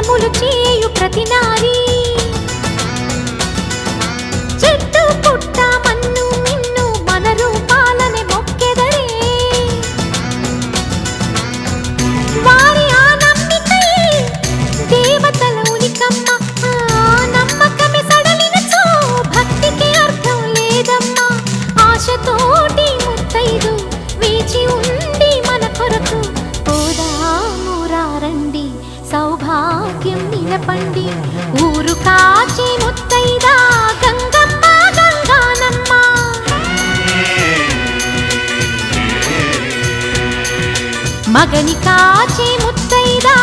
మోసములు చేయు ప్రతి నారీ చెట్టు పుట్ట మన్ను మిన్ను మన రూపాలనే మొక్కెదరే వారి ఆ నమ్మికై దేవతల ఉనికమ్మ నమ్మకమే సడలినచో భక్తికి అర్థం లేదమ్మా ఆశతోటి ముత్తైదు వేచి ఉండి మన కొరకు పోదామురారండి సౌభాగ్యం నిలపండి ఊరు కాచే ముత్తైదా గంగమ్మ గంగానమ్మ మగని కాచే ముత్తైదా